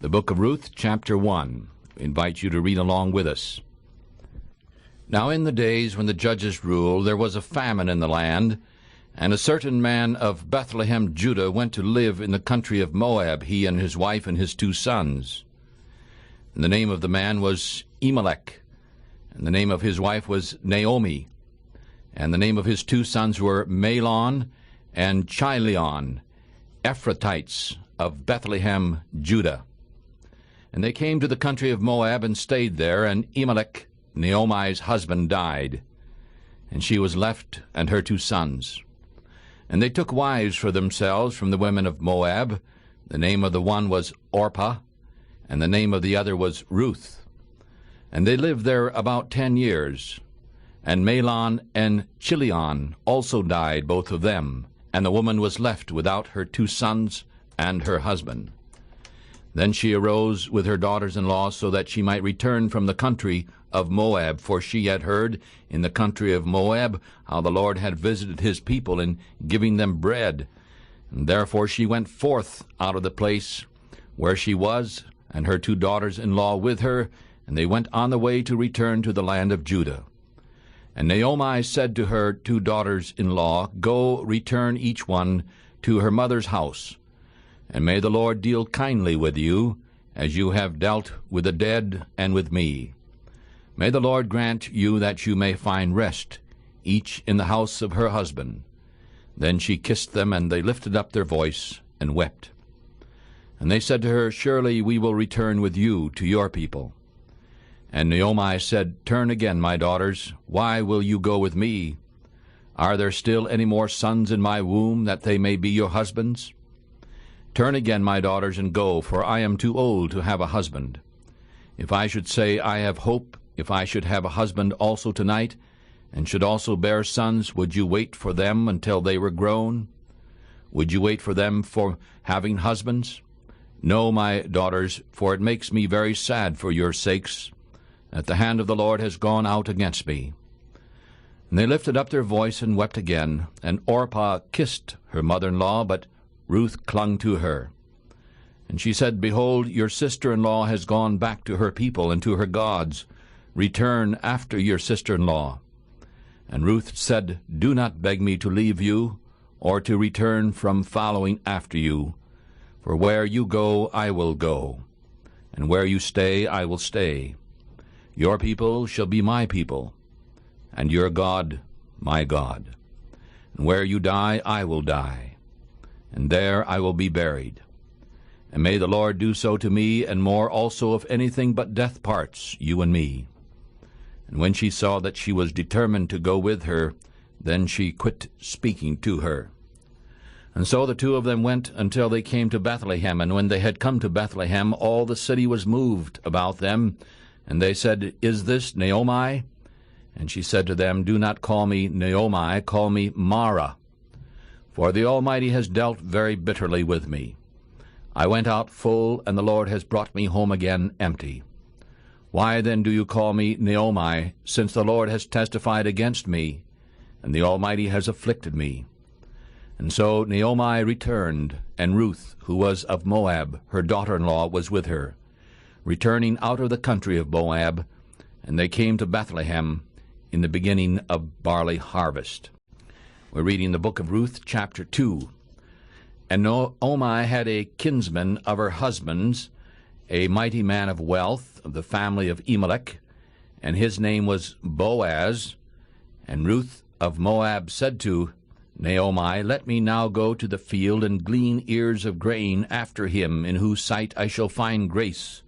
The Book of Ruth, chapter 1. We invite you to read along with us. Now in the days when the judges ruled, there was a famine in the land, and a certain man of Bethlehem, Judah, went to live in the country of Moab, he and his wife and his 2 sons. And the name of the man was Elimelech, and the name of his wife was Naomi, and the name of his 2 sons were Mahlon and Chilion, Ephrathites of Bethlehem, Judah. And they came to the country of Moab and stayed there, and Elimelech, Naomi's husband, died, and she was left and her 2 sons. And they took wives for themselves from the women of Moab. The name of the one was Orpah, and the name of the other was Ruth. And they lived there about 10 years. And Mahlon and Chilion also died, both of them, and the woman was left without her 2 sons and her husband. Then she arose with her daughters-in-law so that she might return from the country of Moab, for she had heard in the country of Moab how the Lord had visited his people in giving them bread. And therefore she went forth out of the place where she was, and her 2 daughters-in-law with her, and they went on the way to return to the land of Judah. And Naomi said to her 2 daughters-in-law, Go, return each one to her mother's house. And may the Lord deal kindly with you, as you have dealt with the dead and with me. May the Lord grant you that you may find rest, each in the house of her husband. Then she kissed them, and they lifted up their voice and wept. And they said to her, Surely we will return with you to your people. And Naomi said, Turn again, my daughters. Why will you go with me? Are there still any more sons in my womb, that they may be your husbands? Turn again, my daughters, and go, for I am too old to have a husband. If I should say, I have hope, if I should have a husband also tonight, and should also bear sons, would you wait for them until they were grown? Would you wait for them for having husbands? No, my daughters, for it makes me very sad for your sakes, that the hand of the Lord has gone out against me. And they lifted up their voice and wept again, and Orpah kissed her mother-in-law, but Ruth clung to her. And she said, Behold, your sister-in-law has gone back to her people and to her gods. Return after your sister-in-law. And Ruth said, Do not beg me to leave you, or to return from following after you. For where you go, I will go, and where you stay, I will stay. Your people shall be my people, and your God my God. And where you die, I will die, and there I will be buried. And may the Lord do so to me, and more also, if anything but death parts you and me. And when she saw that she was determined to go with her, then she quit speaking to her. And so the 2 of them went until they came to Bethlehem. And when they had come to Bethlehem, all the city was moved about them. And they said, Is this Naomi? And she said to them, Do not call me Naomi, call me Mara. For the Almighty has dealt very bitterly with me. I went out full, and the Lord has brought me home again empty. Why then do you call me Naomi, since the Lord has testified against me, and the Almighty has afflicted me? And so Naomi returned, and Ruth, who was of Moab, her daughter-in-law, was with her, returning out of the country of Moab, and they came to Bethlehem in the beginning of barley harvest. We're reading the book of Ruth, chapter 2. And Naomi had a kinsman of her husband's, a mighty man of wealth, of the family of Elimelech, and his name was Boaz. And Ruth of Moab said to Naomi, Let me now go to the field and glean ears of grain after him, in whose sight I shall find grace.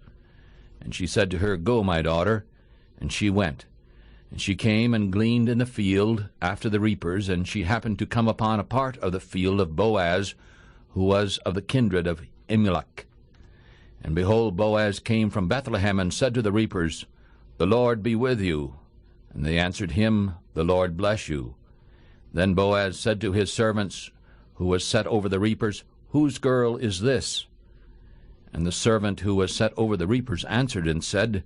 And she said to her, Go, my daughter. And she went. And she came and gleaned in the field after the reapers, and she happened to come upon a part of the field of Boaz, who was of the kindred of Elimelech. And behold, Boaz came from Bethlehem and said to the reapers, The Lord be with you. And they answered him, The Lord bless you. Then Boaz said to his servants, who was set over the reapers, Whose girl is this? And the servant who was set over the reapers answered and said,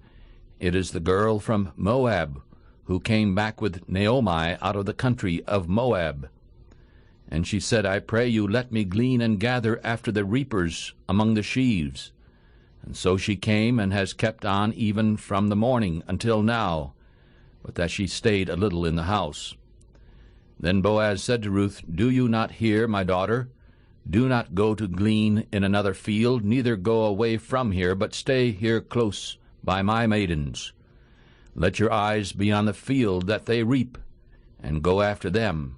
It is the girl from Moab, who came back with Naomi out of the country of Moab. And she said, I pray you, let me glean and gather after the reapers among the sheaves. And so she came, and has kept on even from the morning until now, but that she stayed a little in the house. Then Boaz said to Ruth, Do you not hear, my daughter? Do not go to glean in another field, neither go away from here, but stay here close by my maidens. Let your eyes be on the field that they reap, and go after them.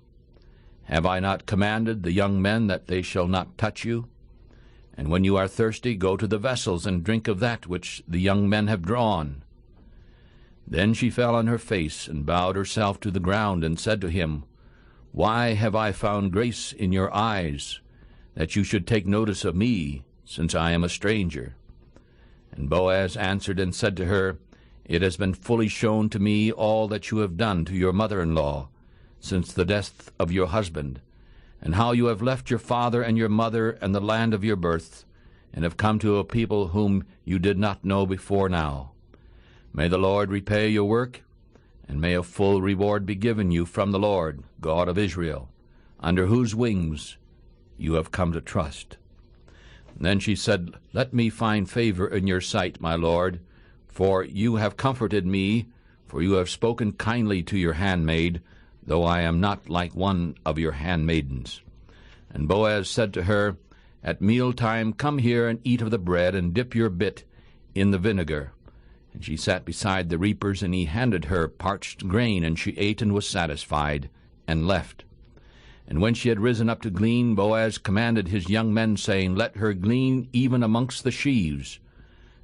Have I not commanded the young men that they shall not touch you? And when you are thirsty, go to the vessels, and drink of that which the young men have drawn. Then she fell on her face, and bowed herself to the ground, and said to him, Why have I found grace in your eyes, that you should take notice of me, since I am a stranger? And Boaz answered and said to her, It has been fully shown to me all that you have done to your mother-in-law, since the death of your husband, and how you have left your father and your mother and the land of your birth, and have come to a people whom you did not know before now. May the Lord repay your work, and may a full reward be given you from the Lord, God of Israel, under whose wings you have come to trust. And then she said, Let me find favor in your sight, my lord, for you have comforted me, for you have spoken kindly to your handmaid, though I am not like one of your handmaidens. And Boaz said to her, At mealtime come here and eat of the bread, and dip your bit in the vinegar. And she sat beside the reapers, and he handed her parched grain, and she ate and was satisfied, and left. And when she had risen up to glean, Boaz commanded his young men, saying, Let her glean even amongst the sheaves,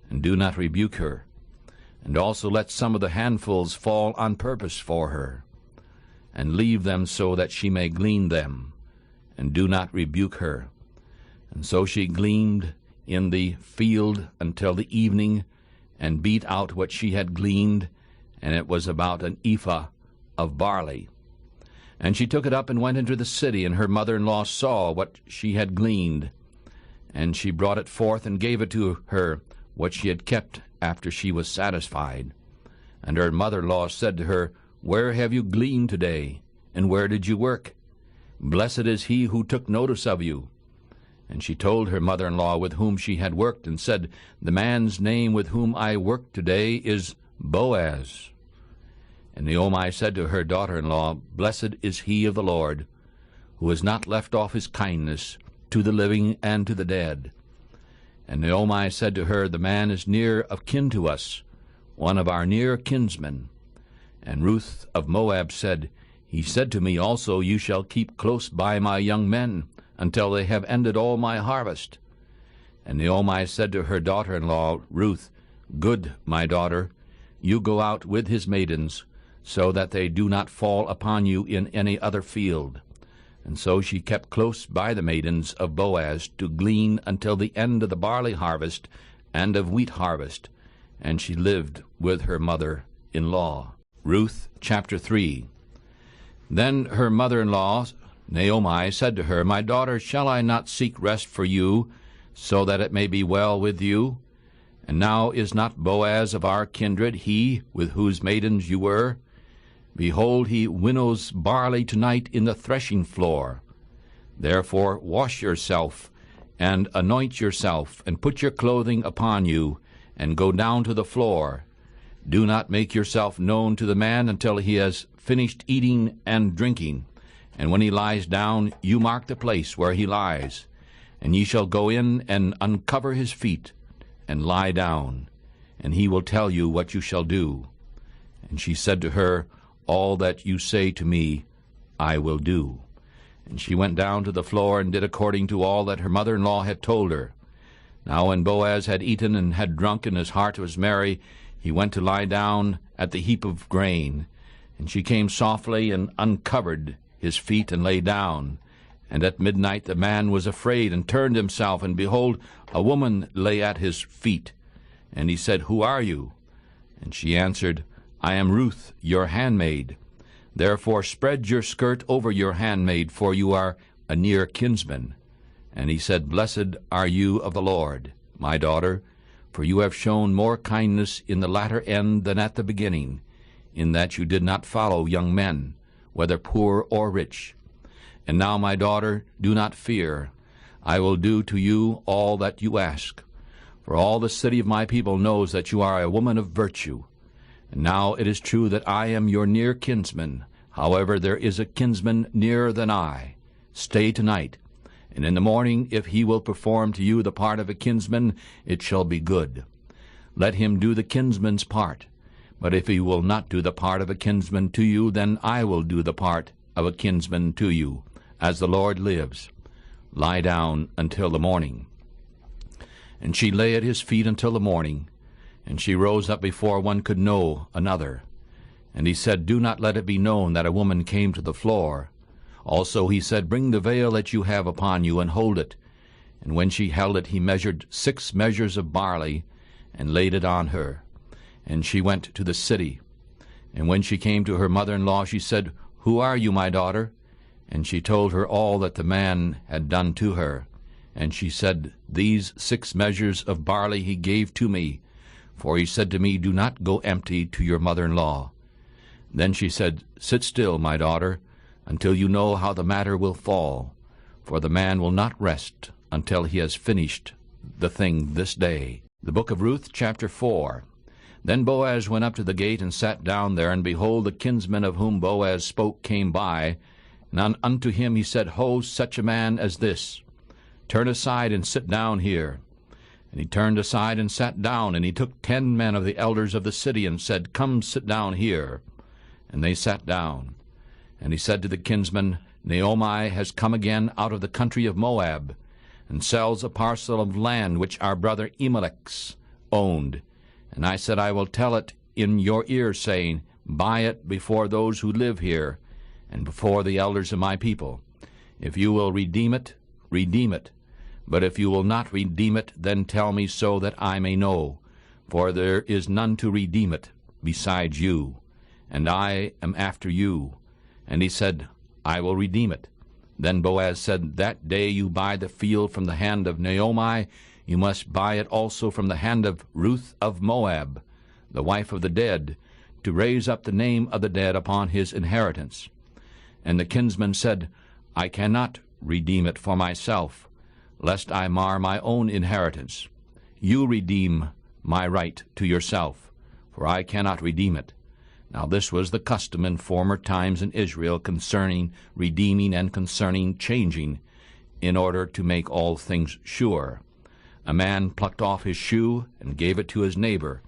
and do not rebuke her. And also let some of the handfuls fall on purpose for her, and leave them so that she may glean them, and do not rebuke her. And so she gleaned in the field until the evening, and beat out what she had gleaned, and it was about an ephah of barley. And she took it up and went into the city, and her mother-in-law saw what she had gleaned. And she brought it forth and gave it to her, what she had kept after she was satisfied. And her mother-in-law said to her, Where have you gleaned today, and where did you work? Blessed is he who took notice of you. And she told her mother-in-law with whom she had worked, and said, The man's name with whom I worked today is Boaz. And Naomi said to her daughter-in-law, Blessed is he of the Lord, who has not left off his kindness to the living and to the dead. And Naomi said to her, The man is near of kin to us, one of our near kinsmen. And Ruth of Moab said, He said to me also, You shall keep close by my young men, until they have ended all my harvest. And Naomi said to her daughter-in-law, Ruth, Good, my daughter, you go out with his maidens, so that they do not fall upon you in any other field. And so she kept close by the maidens of Boaz to glean until the end of the barley harvest and of wheat harvest, and she lived with her mother-in-law. Ruth chapter 3. Then her mother-in-law, Naomi, said to her, My daughter, shall I not seek rest for you, so that it may be well with you? And now is not Boaz of our kindred he with whose maidens you were? Behold, he winnows barley tonight in the threshing floor. Therefore wash yourself, and anoint yourself, and put your clothing upon you, and go down to the floor. Do not make yourself known to the man until he has finished eating and drinking. And when he lies down, you mark the place where he lies. And ye shall go in and uncover his feet, and lie down, and he will tell you what you shall do. And she said to her, All that you say to me, I will do. And she went down to the floor, and did according to all that her mother-in-law had told her. Now when Boaz had eaten and had drunk, and his heart was merry, he went to lie down at the heap of grain. And she came softly, and uncovered his feet, and lay down. And at midnight the man was afraid, and turned himself, and behold, a woman lay at his feet. And he said, Who are you? And she answered, I am Ruth, your handmaid. Therefore spread your skirt over your handmaid, for you are a near kinsman. And he said, Blessed are you of the Lord, my daughter, for you have shown more kindness in the latter end than at the beginning, in that you did not follow young men, whether poor or rich. And now, my daughter, do not fear. I will do to you all that you ask. For all the city of my people knows that you are a woman of virtue. And now it is true that I am your near kinsman. However, there is a kinsman nearer than I. Stay tonight, and in the morning, if he will perform to you the part of a kinsman, it shall be good. Let him do the kinsman's part. But if he will not do the part of a kinsman to you, then I will do the part of a kinsman to you, as the Lord lives. Lie down until the morning. And she lay at his feet until the morning, and she rose up before one could know another. And he said, Do not let it be known that a woman came to the floor. Also he said, Bring the veil that you have upon you, and hold it. And when she held it, he measured 6 measures of barley, and laid it on her. And she went to the city. And when she came to her mother-in-law, she said, Who are you, my daughter? And she told her all that the man had done to her. And she said, These 6 measures of barley he gave to me, for he said to me, Do not go empty to your mother-in-law. Then she said, Sit still, my daughter, until you know how the matter will fall, for the man will not rest until he has finished the thing this day. The Book of Ruth, chapter 4. Then Boaz went up to the gate and sat down there, and behold, the kinsman of whom Boaz spoke came by, and unto him he said, Ho, such a man as this! Turn aside and sit down here. And he turned aside and sat down, and he took 10 men of the elders of the city, and said, Come, sit down here. And they sat down. And he said to the kinsman, Naomi has come again out of the country of Moab, and sells a parcel of land which our brother Elimelech owned. And I said, I will tell it in your ear, saying, Buy it before those who live here, and before the elders of my people. If you will redeem it, redeem it. But if you will not redeem it, then tell me so that I may know. For there is none to redeem it besides you, and I am after you. And he said, I will redeem it. Then Boaz said, That day you buy the field from the hand of Naomi, you must buy it also from the hand of Ruth of Moab, the wife of the dead, to raise up the name of the dead upon his inheritance. And the kinsman said, I cannot redeem it for myself, lest I mar my own inheritance. You redeem my right to yourself, for I cannot redeem it. Now this was the custom in former times in Israel concerning redeeming and concerning changing, in order to make all things sure. A man plucked off his shoe and gave it to his neighbor,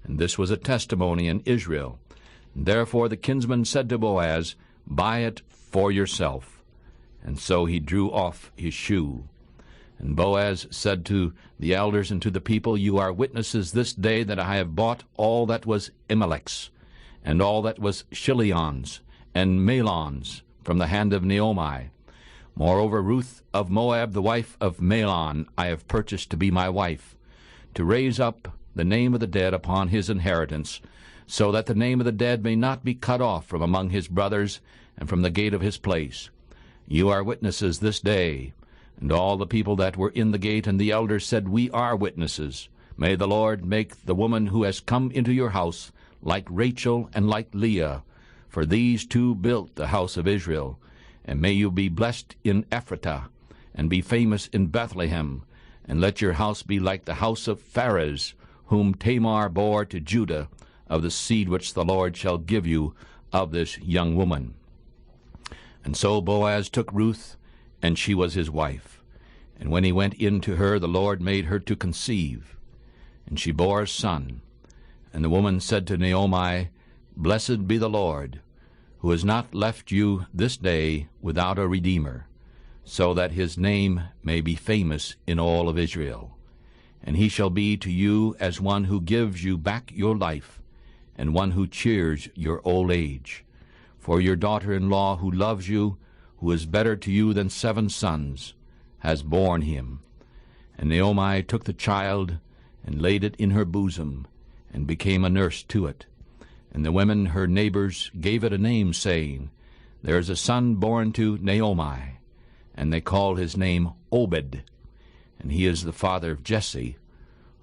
and this was a testimony in Israel. And therefore the kinsman said to Boaz, Buy it for yourself. And so he drew off his shoe. And Boaz said to the elders and to the people, You are witnesses this day that I have bought all that was Elimelech's, and all that was Chilion's and Mahlon's from the hand of Naomi. Moreover, Ruth of Moab, the wife of Mahlon, I have purchased to be my wife, to raise up the name of the dead upon his inheritance, so that the name of the dead may not be cut off from among his brothers and from the gate of his place. You are witnesses this day. And all the people that were in the gate and the elders said, We are witnesses. May the Lord make the woman who has come into your house like Rachel and like Leah, for these two built the house of Israel. And may you be blessed in Ephratah, and be famous in Bethlehem, and let your house be like the house of Pharez, whom Tamar bore to Judah, of the seed which the Lord shall give you of this young woman. And so Boaz took Ruth, and she was his wife. And when he went in to her, the Lord made her to conceive. And she bore a son. And the woman said to Naomi, Blessed be the Lord, who has not left you this day without a redeemer, so that his name may be famous in all of Israel. And he shall be to you as one who gives you back your life, and one who cheers your old age. For your daughter-in-law who loves you, who is better to you than 7 sons, has borne him. And Naomi took the child, and laid it in her bosom, and became a nurse to it. And the women, her neighbors, gave it a name, saying, There is a son born to Naomi. And they called his name Obed, and he is the father of Jesse,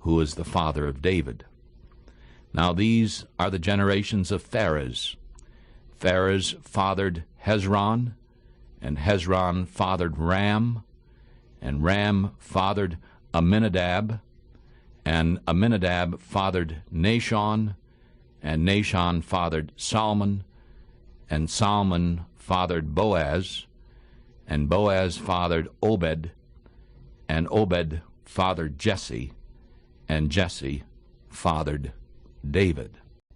who is the father of David. Now these are the generations of Pharez. Pharez fathered Hezron, and Hezron fathered Ram, and Ram fathered Amminadab, And Amminadab fathered Nahshon, and Nahshon fathered Salmon, and Salmon fathered Boaz, and Boaz fathered Obed, and Obed fathered Jesse, and Jesse fathered David.